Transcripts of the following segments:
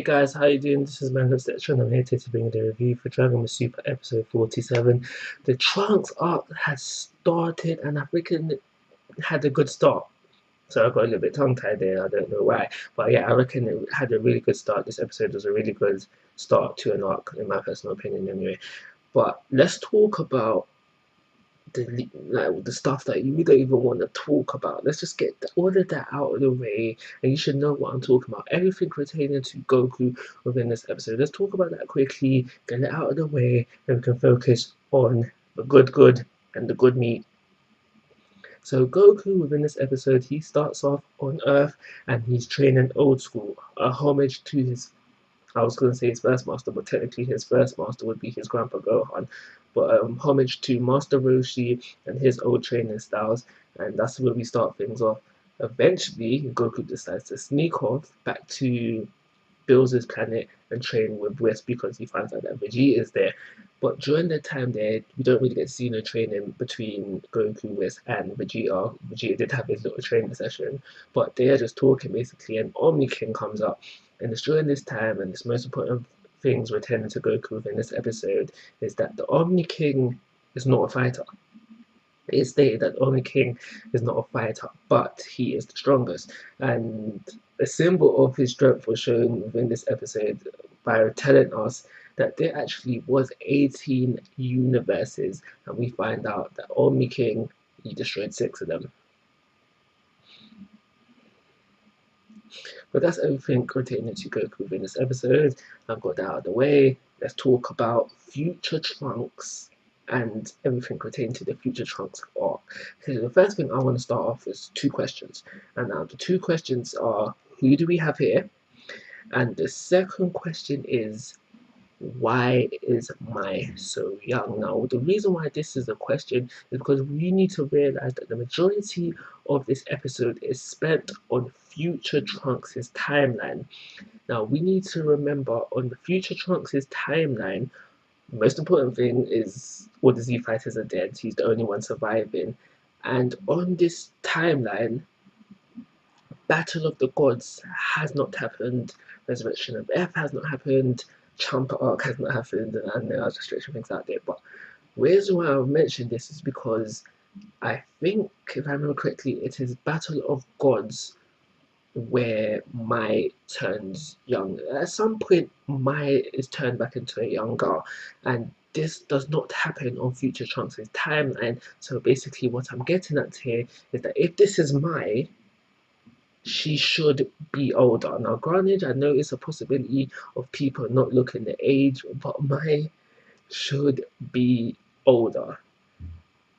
guys, how you doing? This is Manga and I'm here to bring you the review for Dragon Super episode 47. The Trunks arc has started and I reckon it had a good start. So I got a little bit tongue tied there, I don't know why. But yeah, I reckon it had a really good start. This episode was a really good start to an arc, in my personal opinion anyway. But let's talk about the stuff that you don't even want to talk about. Let's just get all of that out of the way, and you should know what I'm talking about. Everything pertaining to Goku within this episode. Let's talk about that quickly, get it out of the way, and we can focus on the good and the good meat. So Goku within this episode, he starts off on Earth and he's training old school, a homage to his, I was going to say his first master, but technically his first master would be his grandpa Gohan. But homage to Master Roshi and his old training styles, and that's where we start things off. Eventually, Goku decides to sneak off back to Bill's planet and train with Whis because he finds out that Vegeta is there. But during the time there, we don't really get to see no training between Goku, Whis, and Vegeta. Vegeta did have his little training session, but they are just talking basically, and Omni King comes up. And it's during this time, and this most important things returning to Goku within this episode is that the Omni King is not a fighter. It is stated that Omni King is not a fighter, but he is the strongest. And a symbol of his strength was shown within this episode by telling us that there actually was 18 universes, and we find out that Omni King, he destroyed 6 of them. But that's everything pertaining to Goku within this episode. I've got that out of the way. Let's talk about future Trunks and everything pertaining to the future Trunks arc. Okay, the first thing I want to start off is 2 questions. And now the 2 questions are, who do we have here? And the second question is, why is Mai so young? Now, the reason why this is a question is because we need to realize that the majority of this episode is spent on future Trunks' timeline. Now, we need to remember on the future Trunks' timeline, the most important thing is all the Z fighters are dead. He's the only one surviving. And on this timeline, Battle of the Gods has not happened. Resurrection of F has not happened. Champa arc has not happened, and there are just stretching things out there. But the reason why I've mentioned this is because I think, if I remember correctly, it is Battle of Gods where Mai turns young. At some point, Mai is turned back into a young girl, and this does not happen on Future Trunks' timeline. So basically, what I'm getting at here is that if this is Mai, she should be older. Now, granted, I know it's a possibility of people not looking the age, but Mai should be older.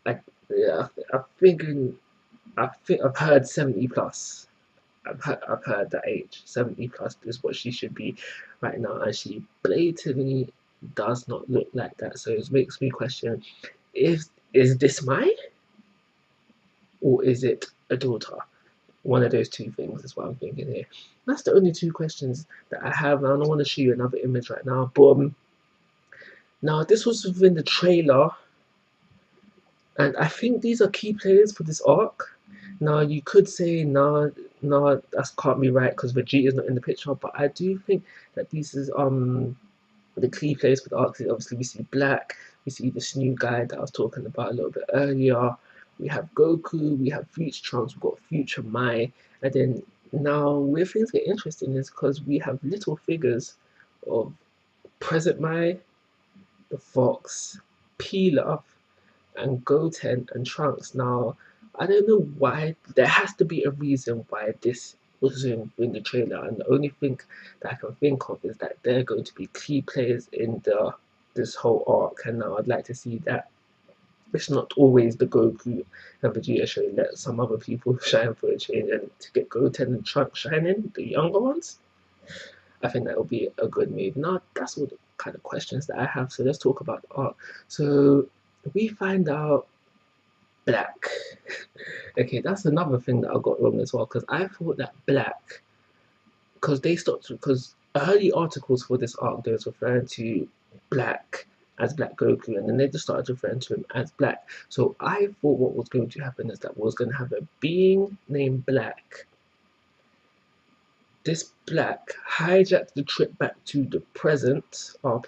Like, yeah, I'm thinking, I think I've heard 70 plus. I've heard that age. 70 plus is what she should be right now, and she blatantly does not look like that. So it makes me question: is this Mai, or is it a daughter? One of those 2 things is what I'm thinking here. That's the only 2 questions that I have. I don't want to show you another image right now. Boom. Now, this was within the trailer, and I think these are key players for this arc. Now, you could say, no, that can't be right because Vegeta is not in the picture, but I do think that these is the key players for the arc. Obviously, we see Black, we see this new guy that I was talking about a little bit earlier. We have Goku, we have Future Trunks, we've got Future Mai, and then now where things get interesting is because we have little figures of present Mai, the Fox, Pilaf, and Goten and Trunks. Now, I don't know why. There has to be a reason why this was in the trailer, and the only thing that I can think of is that they're going to be key players in this whole arc, and now I'd like to see that. It's not always the Goku and Vegeta show. Let some other people shine for a change, and to get Goten and Trunks shining, the younger ones, I think that would be a good move. Now, that's all the kind of questions that I have. So let's talk about the art. So we find out Black. Okay, that's another thing that I got wrong as well, because I thought that Black, because early articles for this arc, they was referring to Black as Black Goku, and then they just started referring to him as Black. So I thought what was going to happen is that we was going to have a being named Black this Black hijacked the trip back to the present, or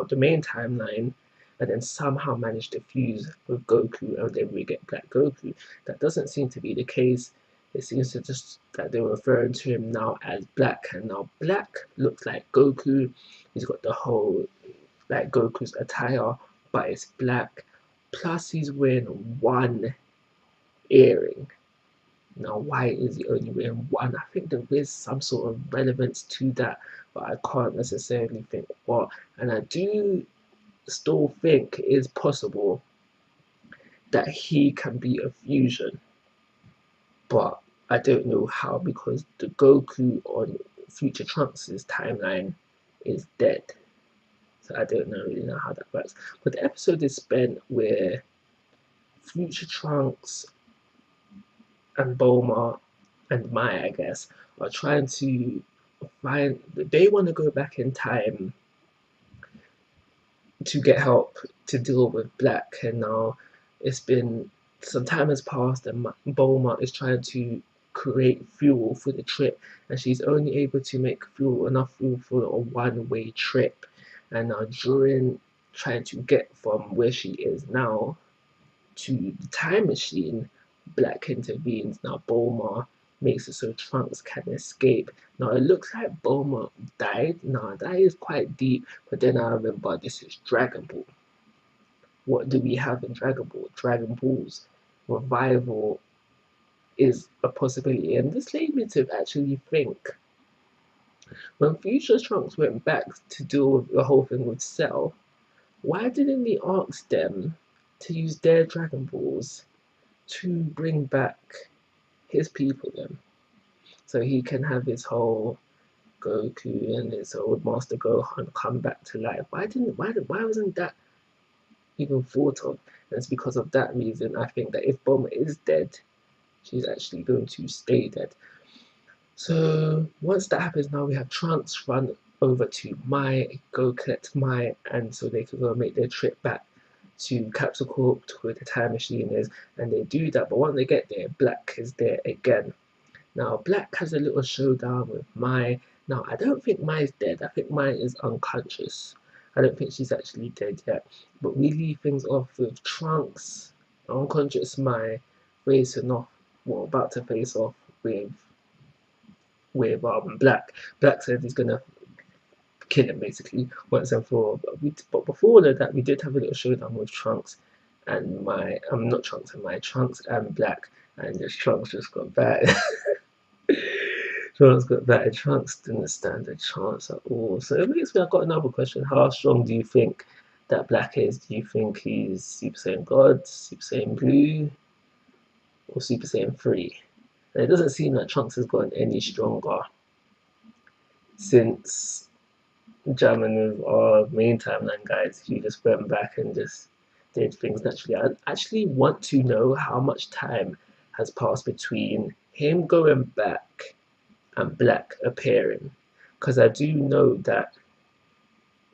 the main timeline, and then somehow managed to fuse with Goku, and then we get Black Goku. That doesn't seem to be the case. It seems to just that they're referring to him now as Black, and now Black looks like Goku. He's got the whole like Goku's attire, but it's black. Plus, he's wearing one earring. Now, why is he only wearing one? I think there is some sort of relevance to that, but I can't necessarily think what. And I do still think it is possible that he can be a fusion, but I don't know how because the Goku on Future Trunks' timeline is dead. So I don't really know how that works. But the episode is spent where Future Trunks and Bulma and Maya, I guess, are trying to find. They want to go back in time to get help to deal with Black, and now it's been some time has passed, and Bulma is trying to create fuel for the trip, and she's only able to make enough fuel for a one-way trip. And now during trying to get from where she is now to the time machine, Black intervenes. Now Bulma makes it so Trunks can escape. Now it looks like Bulma died. Now that is quite deep, but then I remember this is Dragon Ball. What do we have in Dragon Ball? Dragon Ball's revival is a possibility, and this led me to actually think when Future Trunks went back to deal with the whole thing with Cell, why didn't he ask them to use their Dragon Balls to bring back his people then? So he can have his whole Goku and his old Master Gohan come back to life. Why wasn't that even thought of? And it's because of that reason I think that if Bulma is dead, she's actually going to stay dead. So once that happens, now we have Trunks run over to Mai, go collect Mai, and so they can go make their trip back to Capsule Corp where the time machine is, and they do that. But when they get there, Black is there again. Now Black has a little showdown with Mai. Now I don't think Mai's dead. I think Mai is unconscious. I don't think she's actually dead yet. But we leave things off with Trunks, unconscious Mai, facing off, about to face off with Black. Black said he's gonna kill him basically once and for all. But before that, we did have a little showdown with Trunks and not Trunks and Trunks and Black, and just Trunks just got bad. Trunks got bad. Trunks didn't stand a chance at all. So it makes me. I've got another question. How strong do you think that Black is? Do you think he's Super Saiyan God, Super Saiyan Blue, or Super Saiyan 3? And it doesn't seem like Trunks has gotten any stronger since jamming with our main timeline guys who just went back and just did things naturally. I actually want to know how much time has passed between him going back and Black appearing, because I do know that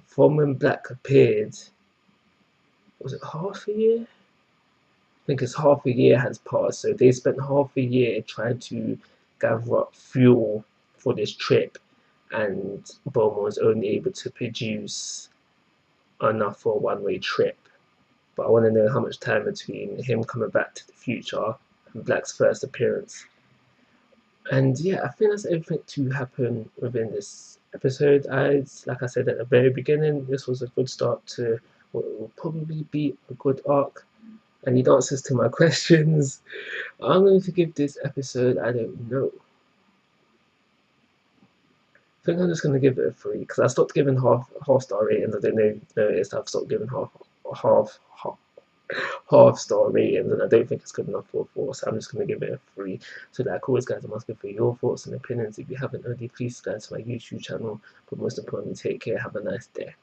from when Black appeared, was it half a year? I think it's half a year has passed, so they spent half a year trying to gather up fuel for this trip, and Bulma was only able to produce enough for a one-way trip. But I want to know how much time between him coming back to the future and Black's first appearance. And yeah, I think that's everything to happen within this episode. Like I said at the very beginning, this was a good start to what will probably be a good arc. I need answers to my questions. I'm going to give this episode, I don't know. I think I'm just going to give it a 3 because I stopped giving half star ratings. I don't know if you noticed, I've stopped giving half star ratings, and I don't think it's good enough for a 4, so I'm just going to give it a 3. So like always guys, I'm asking for your thoughts and opinions. If you haven't already, please subscribe to my YouTube channel, but most importantly, take care, have a nice day.